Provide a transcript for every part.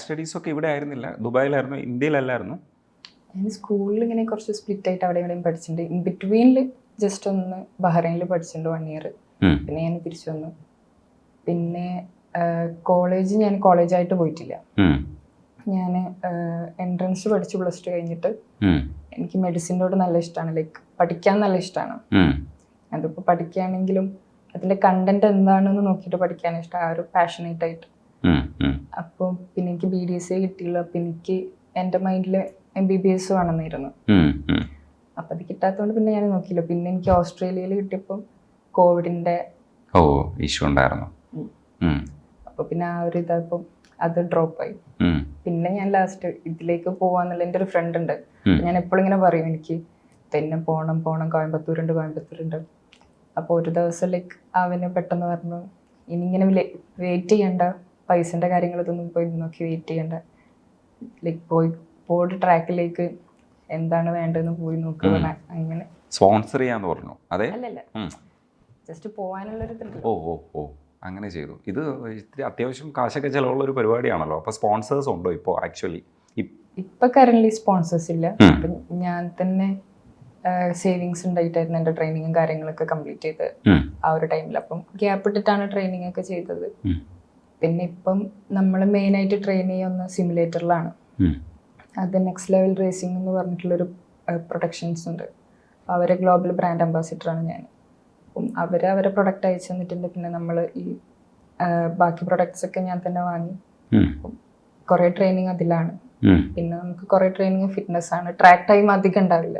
സ്റ്റഡീസൊക്കെ ഇവിടെ ആയിരുന്നില്ല, ദുബായിലായിരുന്നു, ഇന്ത്യയിലല്ലായിരുന്നു? ഞാൻ സ്കൂളിൽ ഇങ്ങനെ കുറച്ച് സ്പ്ലിറ്റ് ആയിട്ട് അവിടെ ഇവിടെയും പഠിച്ചിട്ടുണ്ട്. ഇൻ ബിറ്റ്വീനിൽ ജസ്റ്റ് ഒന്ന് ബഹ്റൈനിൽ പഠിച്ചിട്ടുണ്ട് 1 ഇയർ. പിന്നെ ഞാൻ തിരിച്ചു വന്നു. പിന്നെ കോളേജ് ഞാൻ കോളേജായിട്ട് പോയിട്ടില്ല. ഞാൻ എൻട്രൻസ് പഠിച്ചു +2 കഴിഞ്ഞിട്ട്. എനിക്ക് മെഡിസിനോട് നല്ല ഇഷ്ടമാണ്, ലൈക്ക് പഠിക്കാൻ നല്ല ഇഷ്ടമാണ്. അതിപ്പോൾ പഠിക്കുകയാണെങ്കിലും അതിൻ്റെ കണ്ടന്റ് എന്താണെന്ന് നോക്കിയിട്ട് പഠിക്കാൻ ഇഷ്ടം, ആ ഒരു പാഷനേറ്റ് ആയിട്ട്. അപ്പോൾ പിന്നെ എനിക്ക് BDSA കിട്ടിയുള്ളൂ. അപ്പം എനിക്ക് എൻ്റെ മൈൻഡിൽ MBBS വേണമെന്നായിരുന്നു. അപ്പം അത് കിട്ടാത്തതുകൊണ്ട് പിന്നെ ഞാൻ നോക്കിയില്ല. പിന്നെ എനിക്ക് ഓസ്ട്രേലിയയിൽ കിട്ടിയപ്പം കോവിഡിൻ്റെ ഇഷ്യൂ ഉണ്ടായിരുന്നു. അപ്പോൾ പിന്നെ ആ ഒരു ഇതായപ്പം അത് ഡ്രോപ്പായി. പിന്നെ ഞാൻ ലാസ്റ്റ് ഇതിലേക്ക് പോവാന്നുള്ള എൻ്റെ ഒരു ഫ്രണ്ട് ഉണ്ട്, ഞാൻ എപ്പോഴും ഇങ്ങനെ പറയും എനിക്ക് തന്നെ പോകണം കോയമ്പത്തൂരുണ്ട്. അപ്പോൾ ഒരു ദിവസം ലൈക്ക് അവന് പെട്ടെന്ന് പറഞ്ഞു, ഇനി ഇങ്ങനെ വെയിറ്റ് ചെയ്യണ്ട, പൈസൻ്റെ കാര്യങ്ങൾ ഇതൊന്നും പോയി നോക്കി വെയിറ്റ് ചെയ്യണ്ട, ലൈക്ക് പോയിട്ട് ട്രാക്കിലേക്ക് എന്താണ് വേണ്ടതെന്ന് പോയി നോക്കുക. അങ്ങനെ സ്പോൺസർ ചെയ്യാന്ന് പറഞ്ഞു. അതെ, അല്ലല്ല, ജസ്റ്റ് പോകാനുള്ളൊരു ഇതുണ്ട്. ഓ അങ്ങനെ ചെയ്തു. ഇത് ഇത്തിരി അത്യാവശ്യം കാശൊക്കെ ചിലവുള്ളൊരു പരിപാടിയാണല്ലോ. അപ്പോൾ സ്പോൺസേഴ്സ് ഉണ്ടോ ഇപ്പോൾ? ആക്ച്വലി ഇപ്പം കറന്റ് സ്പോൺസേഴ്സ് ഇല്ല. അപ്പം ഞാൻ തന്നെ സേവിങ്സ് ഉണ്ടായിട്ടായിരുന്നു എൻ്റെ ട്രെയിനിങ്ങും കാര്യങ്ങളൊക്കെ കംപ്ലീറ്റ് ചെയ്തത് ആ ഒരു ടൈമിൽ. അപ്പം ഗ്യാപ്പ് ഇട്ടിട്ടാണ് ട്രെയിനിങ് ഒക്കെ ചെയ്തത്. പിന്നെ ഇപ്പം നമ്മൾ മെയിനായിട്ട് ട്രെയിൻ ചെയ്യുന്ന സിമുലേറ്ററിലാണ്. അത് നെക്സ്റ്റ് ലെവൽ റേസിംഗ് എന്ന് പറഞ്ഞിട്ടുള്ളൊരു പ്രൊഡക്ഷൻസ് ഉണ്ട്. അവരെ ഗ്ലോബൽ ബ്രാൻഡ് അംബാസിഡറാണ് ഞാൻ. അപ്പം അവരെ പ്രൊഡക്റ്റ് അയച്ചു തന്നിട്ടുണ്ട്. പിന്നെ നമ്മൾ ഈ ബാക്കി പ്രൊഡക്ട്സ് ഒക്കെ ഞാൻ തന്നെ വാങ്ങി. കുറേ ട്രെയിനിങ് അതിലാണ്. പിന്നെ നമുക്ക് കുറേ ട്രെയിനിങ് ഫിറ്റ്നസ് ആണ്. ട്രാക്ക് ടൈം അധികം ഉണ്ടാവില്ല.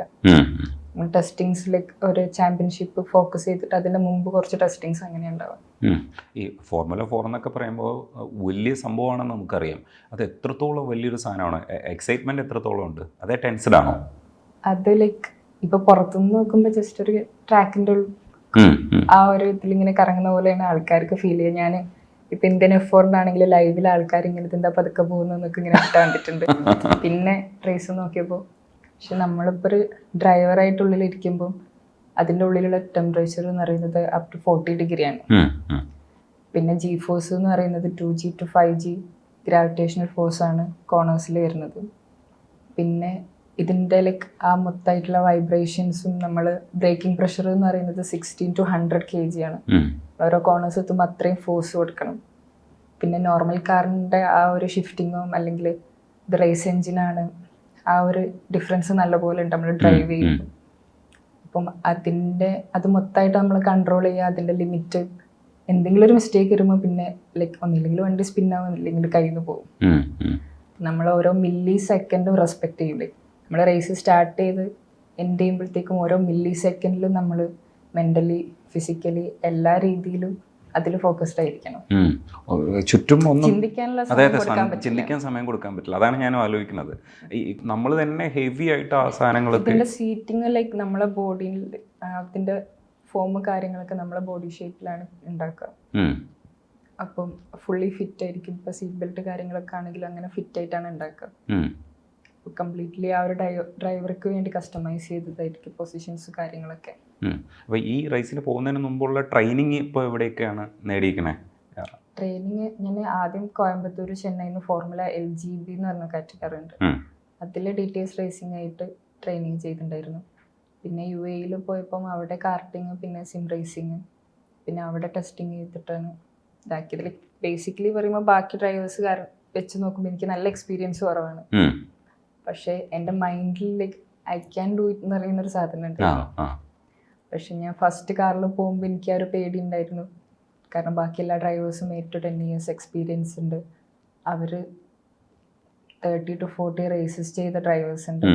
ടെസ്റ്റിങ്സിലേക്ക് ഒരു ചാമ്പ്യൻഷിപ്പ് ഫോക്കസ് ചെയ്തിട്ട് അതിൻ്റെ മുമ്പ് കുറച്ച് ടെസ്റ്റിങ്സ് അങ്ങനെ ഉണ്ടാവാം. ഈ ഫോർമുല 4 എന്നൊക്കെ പറയുമ്പോൾ വലിയ സംഭവമാണെന്ന് നമുക്കറിയാം. അത് എത്രത്തോളം വലിയൊരു സാധനമാണ്? എക്സൈറ്റ്മെന്റ് എത്രത്തോളം ഉണ്ട്? അതേ ടെൻസ്ഡ് ആണോ? അത് ലൈക്ക് ഇപ്പൊ പുറത്തുനിന്ന് നോക്കുമ്പോൾ ജസ്റ്റ് ഒരു ട്രാക്കിൻ്റെ ആ ഒരു ഇതിലിങ്ങനെ കറങ്ങുന്ന പോലെയാണ് ആൾക്കാർക്ക് ഫീൽ ചെയ്യുക. ഞാൻ ഇപ്പൊ ഇന്ത്യൻ F4 ലൈവിൽ ആൾക്കാർ ഇങ്ങനെ എന്താ പതുക്കെ പോകുന്നൊക്കെ ഇങ്ങനെ കണ്ടിട്ടുണ്ട്. പിന്നെ റേസ് നോക്കിയപ്പോൾ പക്ഷെ നമ്മളിപ്പോൾ ഒരു ഡ്രൈവറായിട്ടുള്ളിൽ ഇരിക്കുമ്പോൾ അതിൻ്റെ ഉള്ളിലുള്ള ടെമ്പറേച്ചർ എന്ന് പറയുന്നത് അപ് ടു 40 ഡിഗ്രിയാണ്. പിന്നെ G-ഫോഴ്സ് എന്ന് പറയുന്നത് 2G to 5G ഗ്രാവിറ്റേഷണൽ ഫോഴ്സാണ് കോർണേഴ്സിൽ വരുന്നത്. പിന്നെ ഇതിൻ്റെ ലൈക്ക് ആ മൊത്തമായിട്ടുള്ള വൈബ്രേഷൻസും നമ്മൾ ബ്രേക്കിംഗ് പ്രഷർ എന്ന് പറയുന്നത് 16 to 100 kg ആണ്. ഓരോ കോർണേഴ്സ് എത്തുമ്പോൾ അത്രയും ഫോഴ്സ് കൊടുക്കണം. പിന്നെ നോർമൽ കാറിൻ്റെ ആ ഒരു ഷിഫ്റ്റിങ്ങും അല്ലെങ്കിൽ ഇത് റേസ് എഞ്ചിനാണ്, ആ ഒരു ഡിഫറൻസ് നല്ലപോലെ ഉണ്ട് നമ്മൾ ഡ്രൈവ് ചെയ്യുമ്പോൾ. അപ്പം അത് മൊത്തമായിട്ട് നമ്മൾ കൺട്രോൾ ചെയ്യുക, അതിൻ്റെ ലിമിറ്റ്. എന്തെങ്കിലും ഒരു മിസ്റ്റേക്ക് വരുമ്പോൾ പിന്നെ ലൈക്ക് ഒന്നില്ലെങ്കിൽ വണ്ടി സ്പിന്നാവും, ഇല്ലെങ്കിൽ കയ്യിൽ നിന്ന് പോകും. നമ്മൾ ഓരോ മില്ലി സെക്കൻഡും റെസ്പെക്ട് ചെയ്യും. ലൈക്ക് നമ്മൾ റേസ് സ്റ്റാർട്ട് ചെയ്ത് എൻഡ് ചെയ്യുമ്പോഴത്തേക്കും ഓരോ മില്ലി സെക്കൻഡിലും നമ്മൾ മെൻ്റലി ഫിസിക്കലി എല്ലാ രീതിയിലും അതിൽ ഫോക്കസ്ഡ് ആയിരിക്കണം. ചുറ്റും ഒന്നും ചിന്തിക്കാൻ സമയം കൊടുക്കാൻ പറ്റില്ല. അതാണ് ഞാൻ ആലോചിക്കുന്നത്. ഈ നമ്മൾ തന്നെ ഹെവി ആയിട്ട് ആ സാധനങ്ങളൊക്കെ ഇതിൻ്റെ സീറ്റിങ് ലൈക്ക് നമ്മളെ ബോഡിയിൽ അതിൻ്റെ ഫോം കാര്യങ്ങളൊക്കെ നമ്മളെ ബോഡി ഷേപ്പിലാണ് ഉണ്ടാക്കുക. അപ്പം ഫുള്ളി ഫിറ്റ് ആയിരിക്കും. ഇപ്പം സീറ്റ് ബെൽറ്റ് കാര്യങ്ങളൊക്കെ ആണെങ്കിലും അങ്ങനെ ഫിറ്റ് ആയിട്ടാണ് ഉണ്ടാക്കുക. കംപ്ലീറ്റ്ലി ആ ഒരു ഡ്രൈവർക്ക് വേണ്ടി കസ്റ്റമൈസ് ചെയ്തതായിരിക്കും പൊസിഷൻസ് കാര്യങ്ങളൊക്കെ. അപ്പോൾ ഈ റേസിന് പോകുന്നതിന് മുമ്പുള്ള ട്രെയിനിങ് ഇപ്പോൾ എവിടെയൊക്കെയാണ് നേടിയിരിക്കണേ? ട്രെയിനിങ് ഞാൻ ആദ്യം കോയമ്പത്തൂർ ചെന്നൈന്ന് ഫോർമുല LGB എന്ന് പറഞ്ഞ കാറ്റഗറി ഉണ്ട്, അതിൽ DTS റേസിംഗ് ആയിട്ട് ട്രെയിനിങ് ചെയ്തിട്ടുണ്ടായിരുന്നു. പിന്നെ UAE പോയപ്പം അവിടെ കാർട്ടിങ്, പിന്നെ സിം റേസിങ്, പിന്നെ അവിടെ ടെസ്റ്റിങ് ചെയ്തിട്ടാണ് ഇതാക്കിയത്. ബേസിക്കലി പറയുമ്പോൾ ബാക്കി ഡ്രൈവേഴ്സ് വെച്ച് നോക്കുമ്പോൾ എനിക്ക് നല്ല എക്സ്പീരിയൻസ് കുറവാണ്. പക്ഷേ എൻ്റെ മൈൻഡിൽ like I can do it എന്ന് പറയുന്നൊരു സാധനം ഉണ്ടായിരുന്നു. പക്ഷെ ഞാൻ ഫസ്റ്റ് കാറിൽ പോകുമ്പോൾ എനിക്ക് ആ ഒരു പേടി ഉണ്ടായിരുന്നു. കാരണം ബാക്കി എല്ലാ ഡ്രൈവേഴ്സും 8 to 10 years എക്സ്പീരിയൻസ് ഉണ്ട്. അവർ 30 to 40 റേസസ് ചെയ്ത ഡ്രൈവേഴ്സ് ഉണ്ട്.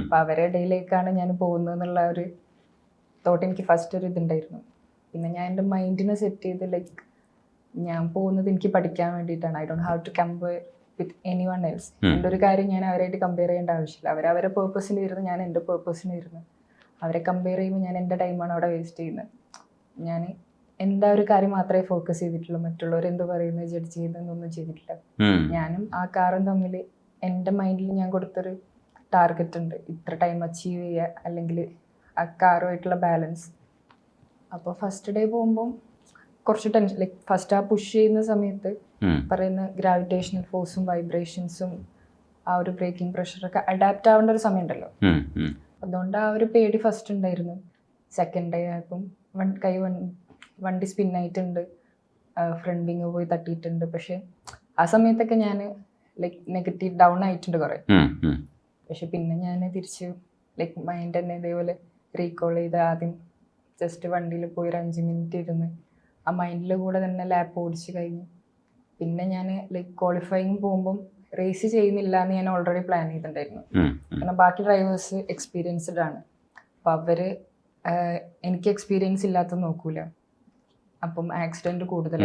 അപ്പോൾ അവരുടെ ഇടയിലേക്കാണ് ഞാൻ പോകുന്നതെന്നുള്ള ഒരു തോട്ട് എനിക്ക് ഫസ്റ്റ് ഒരു ഇതുണ്ടായിരുന്നു. പിന്നെ ഞാൻ എൻ്റെ മൈൻഡിനെ സെറ്റ് ചെയ്ത് ലൈക്ക് ഞാൻ പോകുന്നത് എനിക്ക് പഠിക്കാൻ വേണ്ടിയിട്ടാണ്. I don't have to compare with anyone else. എൻ്റെ ഒരു കാര്യം ഞാൻ അവരായിട്ട് കമ്പയർ ചെയ്യേണ്ട ആവശ്യമില്ല. അവരവരെ പേർപ്പസിന് വരുന്നു, ഞാൻ എൻ്റെ പേർപ്പസിന് വരുന്നു. അവരെ കമ്പയർ ചെയ്യുമ്പോൾ ഞാൻ എൻ്റെ ടൈമാണ് അവിടെ വേസ്റ്റ് ചെയ്യുന്നത്. ഞാൻ എൻ്റെ ഒരു കാര്യം മാത്രമേ ഫോക്കസ് ചെയ്തിട്ടുള്ളൂ. മറ്റുള്ളവർ എന്ത് പറയുന്നത് ജഡ്ജ് ചെയ്യുന്നതൊന്നും ചെയ്തിട്ടില്ല. ഞാനും ആ കാറും തമ്മിൽ എൻ്റെ മൈൻഡിൽ ഞാൻ കൊടുത്തൊരു ടാർഗറ്റ് ഉണ്ട്, ഇത്ര ടൈം അച്ചീവ് ചെയ്യുക, അല്ലെങ്കിൽ ആ കാറുമായിട്ടുള്ള ബാലൻസ്. അപ്പോൾ ഫസ്റ്റ് ഡേ പോകുമ്പം കുറച്ച് ടെൻഷൻ ലൈക്ക് ഫസ്റ്റ് ആ പുഷ് ചെയ്യുന്ന സമയത്ത് പറയുന്ന ഗ്രാവിറ്റേഷണൽ ഫോഴ്സും വൈബ്രേഷൻസും ആ ഒരു ബ്രേക്കിംഗ് പ്രഷറൊക്കെ അഡാപ്റ്റ് ആവേണ്ട ഒരു സമയം ഉണ്ടല്ലോ. അതുകൊണ്ട് ആ ഒരു പേടി ഫസ്റ്റ് ഉണ്ടായിരുന്നു. സെക്കൻഡ് ഡേ ആയപ്പം വണ്ടി സ്പിന്നായിട്ടുണ്ട്, ഫ്രണ്ട് വിങ് പോയി തട്ടിയിട്ടുണ്ട്. പക്ഷെ ആ സമയത്തൊക്കെ ഞാൻ ലൈക്ക് നെഗറ്റീവ് ഡൗൺ ആയിട്ടുണ്ട് കുറേ. പക്ഷെ പിന്നെ ഞാൻ തിരിച്ച് ലൈക്ക് മൈൻഡ് തന്നെ ഇതേപോലെ റീകോൾ ചെയ്ത് ആദ്യം ജസ്റ്റ് വണ്ടിയിൽ പോയി ഒരു 5 മിനിറ്റ് ഇരുന്ന് ആ മൈൻഡിൽ കൂടെ തന്നെ ലാപ്പ് ഓടിച്ച് കഴിഞ്ഞു. പിന്നെ ഞാൻ ലൈക്ക് ക്വാളിഫയിങ് പോകുമ്പം റേസ് ചെയ്യുന്നില്ല എന്ന് ഞാൻ ഓൾറെഡി പ്ലാൻ ചെയ്തിട്ടുണ്ടായിരുന്നു. കാരണം ബാക്കി ഡ്രൈവേഴ്സ് എക്സ്പീരിയൻസ്ഡ് ആണ്. അപ്പം അവർ എനിക്ക് എക്സ്പീരിയൻസ് ഇല്ലാത്ത നോക്കൂല. അപ്പം ആക്സിഡൻറ്റ് കൂടുതൽ